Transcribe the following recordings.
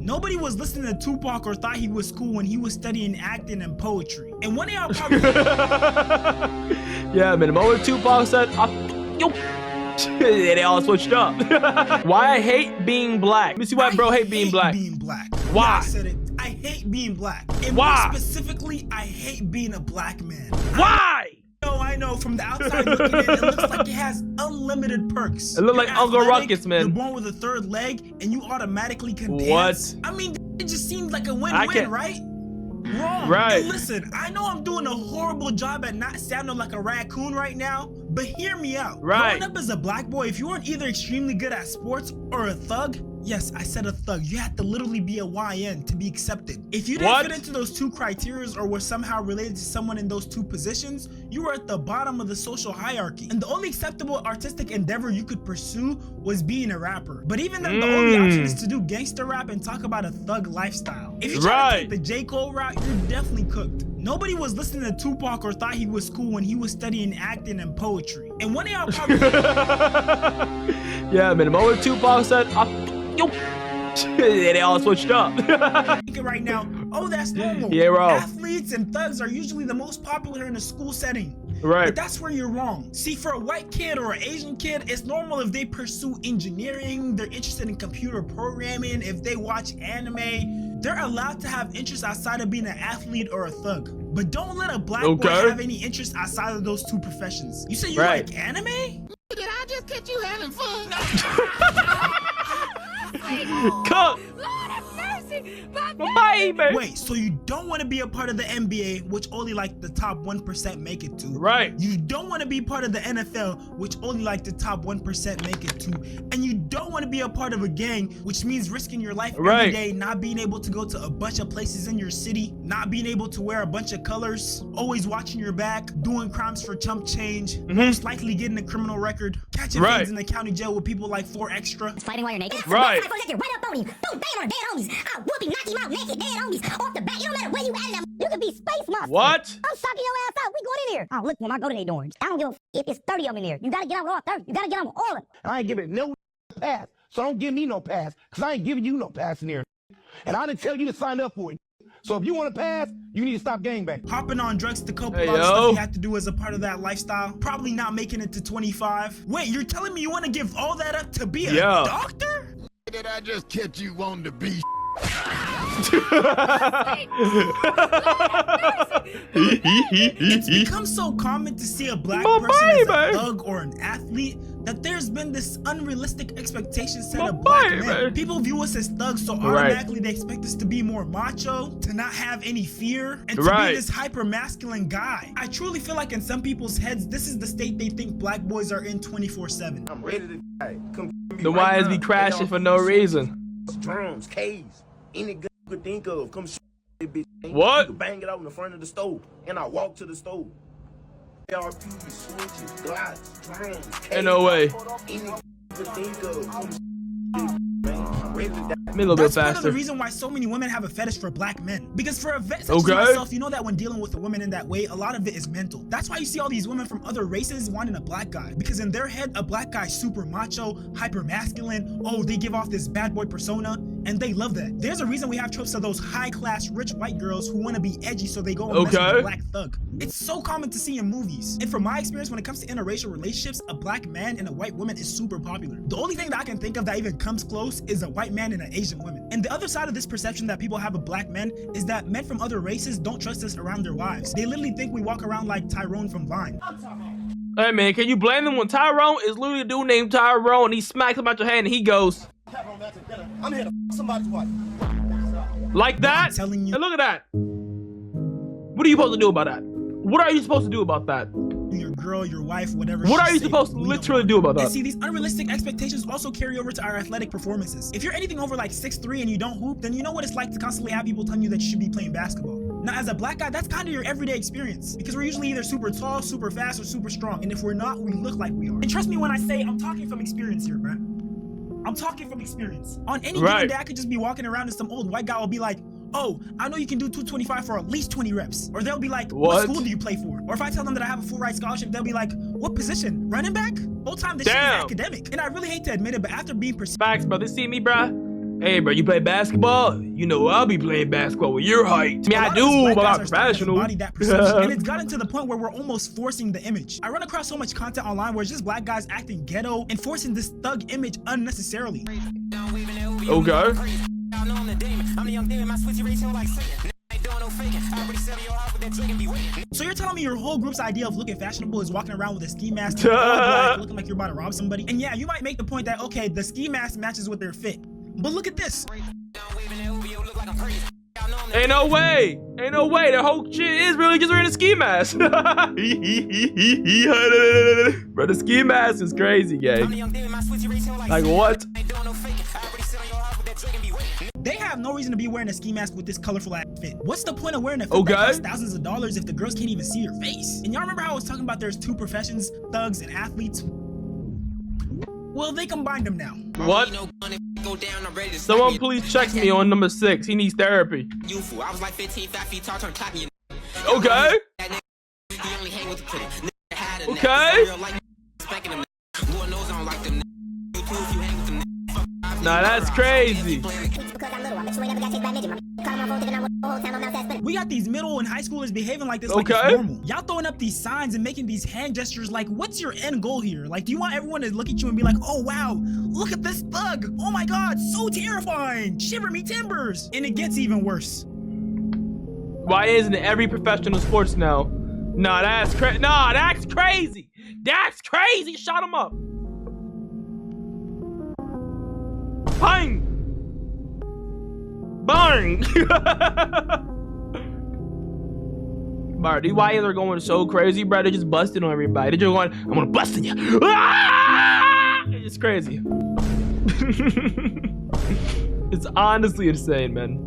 Nobody was listening to Tupac or thought he was cool when he was studying acting and poetry. And one of y'all probably yeah, man, the moment Tupac said, yo, they all switched up. Why I hate being black. Let me see why bro hate being black. Being black. Why? Yeah, I said it. I hate being black. And why? More specifically, I hate being a black man. Why? I know. From the outside looking in, it looks like it has unlimic perks. It looks like Uncle Ruckus, man. You're born with a third leg, and you automatically can dance. What? I mean, it just seems like a win-win, right? Wrong. Right. And listen, I know I'm doing a horrible job at not sounding like a raccoon right now, but hear me out. Right. Growing up as a black boy, if you weren't either extremely good at sports or a thug, yes, I said a thug. You had to literally be a YN to be accepted. If you didn't fit into those two criteria or were somehow related to someone in those two positions, you were at the bottom of the social hierarchy. And the only acceptable artistic endeavor you could pursue was being a rapper. But even then, the only option is to do gangster rap and talk about a thug lifestyle. If you try to take the J. Cole route, you're definitely cooked. Nobody was listening to Tupac or thought he was cool when he was studying acting and poetry. And one of y'all probably yeah, man, the moment Tupac said, yo, they all switched up. right now, oh, that's normal. Yeah, bro. Athletes and thugs are usually the most popular in a school setting. Right. But that's where you're wrong. See, for a white kid or an Asian kid, it's normal if they pursue engineering, they're interested in computer programming, if they watch anime, they're allowed to have interests outside of being an athlete or a thug. But don't let a black boy have any interest outside of those two professions. You say you like anime? Did I just catch you having fun? Cook. Lord have mercy, my baby. Wait, so you don't want to be a part of the NBA, which only like the top 1% make it to. Right. You don't want to be part of the NFL, which only like the top 1% make it to. And you don't want to be a part of a gang, which means risking your life every day, not being able to go to a bunch of places in your city, not being able to wear a bunch of colors, always watching your back, doing crimes for chump change, most likely getting a criminal record, catching things in the county jail with people like 4 Extra. Fighting while you're naked? Right. Right up on him. Don't bang on dead homies. I'll whoop him, knock him out naked, dead homies. Off the back. It don't matter where you at them. You could be space monster. What? I'm sucking your ass out. We going in here. Oh, look, when I go to their dorms. I don't give a if it's 30 of them in there. You gotta get on with all 30. You gotta get on with all of them. I ain't giving no pass. So don't give me no pass. Cause I ain't giving you no pass in there. And I didn't tell you to sign up for it. So if you want to pass, you need to stop gangbang. Hopping on drugs to cope with all the stuff you have to do as a part of that lifestyle. Probably not making it to 25. Wait, you're telling me you want to give all that up to be a doctor? Did I just catch you on the beach? It's become so common to see a black person as a thug or an athlete that there's been this unrealistic expectation set of black men. People view us as thugs, so automatically they expect us to be more macho, to not have any fear, and to be this hyper masculine guy. I truly feel like in some people's heads, this is the state they think black boys are in 24/7. I'm ready to come. The wires be crashing for no reason. Drums, K's, any good you could think of. Come bitch. What? You can bang it out in the front of the stove, and I walk to the stove. ARP, switches, glides, drums, K's. Ain't no way. Any you could think of. Come I'm ready to die. Me a little bit That's part of faster. the reason why so many women have a fetish for black men. Because for a vet such as myself, you know that when dealing with a woman in that way, a lot of it is mental. That's why you see all these women from other races wanting a black guy. Because in their head, a black guy's super macho, hyper masculine. Oh, they give off this bad boy persona. And they love that. There's a reason we have tropes of those high-class, rich white girls who want to be edgy, so they go and mess with a black thug. It's so common to see in movies. And from my experience, when it comes to interracial relationships, a black man and a white woman is super popular. The only thing that I can think of that even comes close is a white man and an Asian woman. And the other side of this perception that people have of black men is that men from other races don't trust us around their wives. They literally think we walk around like Tyrone from Vine. Hey man, can you blame them when Tyrone is literally a dude named Tyrone and he smacks him out your hand and he goes, I'm here to somebody's wife. like that? I'm telling you. And look at that. What are you supposed to do about that? What are you supposed to do about that? Your girl, your wife, whatever. What are you supposed to literally do about that? And see, these unrealistic expectations also carry over to our athletic performances. If you're anything over like 6'3" and you don't hoop, then you know what it's like to constantly have people telling you that you should be playing basketball. Now, as a black guy, that's kind of your everyday experience because we're usually either super tall, super fast, or super strong. And if we're not, we look like we are. And trust me when I say I'm talking from experience here, bruh. I'm talking from experience. On any given day, I could just be walking around and some old white guy will be like, oh, I know you can do 225 for at least 20 reps. Or they'll be like, what school do you play for? Or if I tell them that I have a full ride scholarship, they'll be like, what position? Running back? Whole time this shit is academic. And I really hate to admit it, but after being Facts, bro. They see me, bro. And Hey, bro, you play basketball? You know I'll be playing basketball with your height. I mean, I do, but I'm professional. That perception, and it's gotten to the point where we're almost forcing the image. I run across so much content online where it's just black guys acting ghetto and forcing this thug image unnecessarily. Okay. So you're telling me your whole group's idea of looking fashionable is walking around with a ski mask, all black, looking like you're about to rob somebody? And yeah, you might make the point that, okay, the ski mask matches with their fit. But look at this. Ain't no way. Ain't no way. The whole shit is really just wearing a ski mask. Bro, the ski mask is crazy, gang. Like, what? They have no reason to be wearing a ski mask with this colorful ass fit. What's the point of wearing a fit that costs thousands of dollars if the girls can't even see your face? And y'all remember how I was talking about there's two professions, thugs and athletes? Well, they combined them now. What? Someone please check me on number 6. He needs therapy. Okay. Okay. Nah, that's crazy. We got these middle and high schoolers behaving like this like it's normal. Y'all throwing up these signs and making these hand gestures like, what's your end goal here? Like, do you want everyone to look at you and be like, oh wow, look at this thug. Oh my God, so terrifying. Shiver me timbers. And it gets even worse. Why isn't it every professional sports now? Nah, that's crazy. Nah, that's crazy. That's crazy. Shot him up. Bang! Bang! Bro, these YNs are going so crazy, bro. They're just busting on everybody. They're just going, I'm gonna bust on you. Ah! It's crazy. It's honestly insane, man.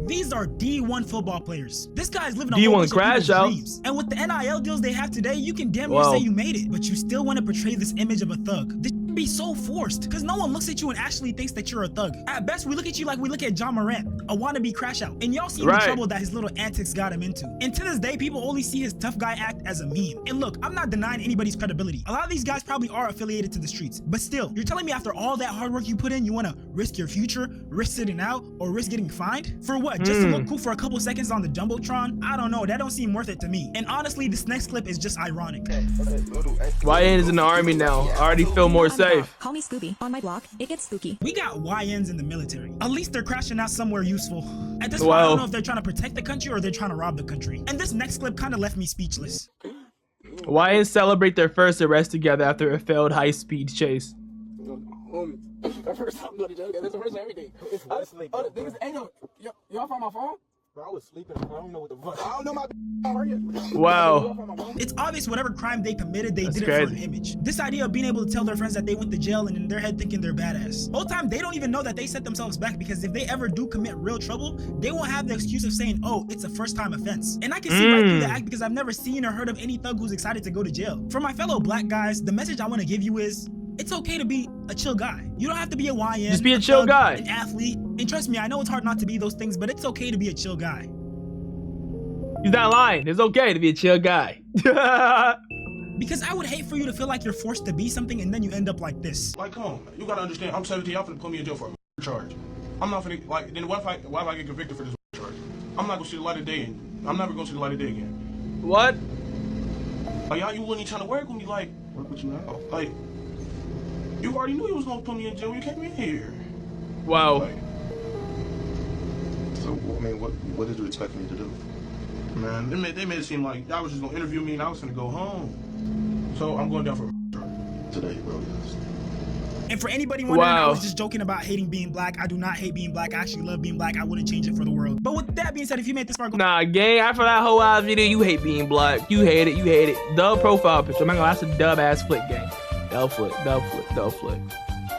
These are D1 football players. This guy's living a D1 whole bunch crash of out. dreams. And with the NIL deals they have today, you can damn near say you made it, but you still want to portray this image of a thug. This be so forced because no one looks at you and actually thinks that you're a thug. At best, we look at you like we look at John Morant, a wannabe crash out. And y'all see the trouble that his little antics got him into. And to this day, people only see his tough guy act as a meme. And look, I'm not denying anybody's credibility. A lot of these guys probably are affiliated to the streets, but still, you're telling me after all that hard work you put in, you want to risk your future, risk sitting out, or risk getting fined? For what? Just to look cool for a couple seconds on the Jumbotron? I don't know, that don't seem worth it to me. And honestly, this next clip is just ironic. YN is in the army now. I already feel more safe. Call me Scooby. On my block, it gets spooky. We got YNs in the military. At least they're crashing out somewhere useful. At this point, I don't know if they're trying to protect the country or they're trying to rob the country. And this next clip kind of left me speechless. YNs celebrate their first arrest together after a failed high-speed chase. The first time we together, that's the first time every day. I was sleeping. Oh, the thing is, y'all found my phone? Bro, I was sleeping. I don't know what the fuck. I don't know my Wow. It's obvious whatever crime they committed, they did it for an image. This idea of being able to tell their friends that they went to jail and in their head thinking they're badass. Whole time, they don't even know that they set themselves back because if they ever do commit real trouble, they won't have the excuse of saying, oh, it's a first-time offense. And I can see right through the act because I've never seen or heard of any thug who's excited to go to jail. For my fellow black guys, the message I want to give you is, it's okay to be a chill guy. You don't have to be a YN. Just be a chill guy. An athlete. And trust me, I know it's hard not to be those things, but it's okay to be a chill guy. He's not lying. It's okay to be a chill guy. Because I would hate for you to feel like you're forced to be something and then you end up like this. Like, come on, you gotta understand, I'm 17, y'all finna put me in jail for a charge. I'm not finna, like, then what if I get convicted for this charge? I'm not gonna see the light of day, and I'm never gonna see the light of day again. What? Like, y'all, you wasn't trying to work with me, like, work with you now? Like, you already knew you was gonna put me in jail when you came in here. Wow. Like, so, I mean, what did you expect me to do? Man, they made it seem like y'all was just gonna interview me and I was gonna go home. So I'm going down for a charge. Today, bro, yes. And for anybody wondering, I was just joking about hating being black. I do not hate being black. I actually love being black. I wouldn't change it for the world. But with that being said, if you made this far, nah, gang, after that whole ass video, you hate being black. You hate it. You hate it. Dub profile picture. I'm not gonna, that's a dub ass flick, gang. Dub flick. Dub flick. Dub flick.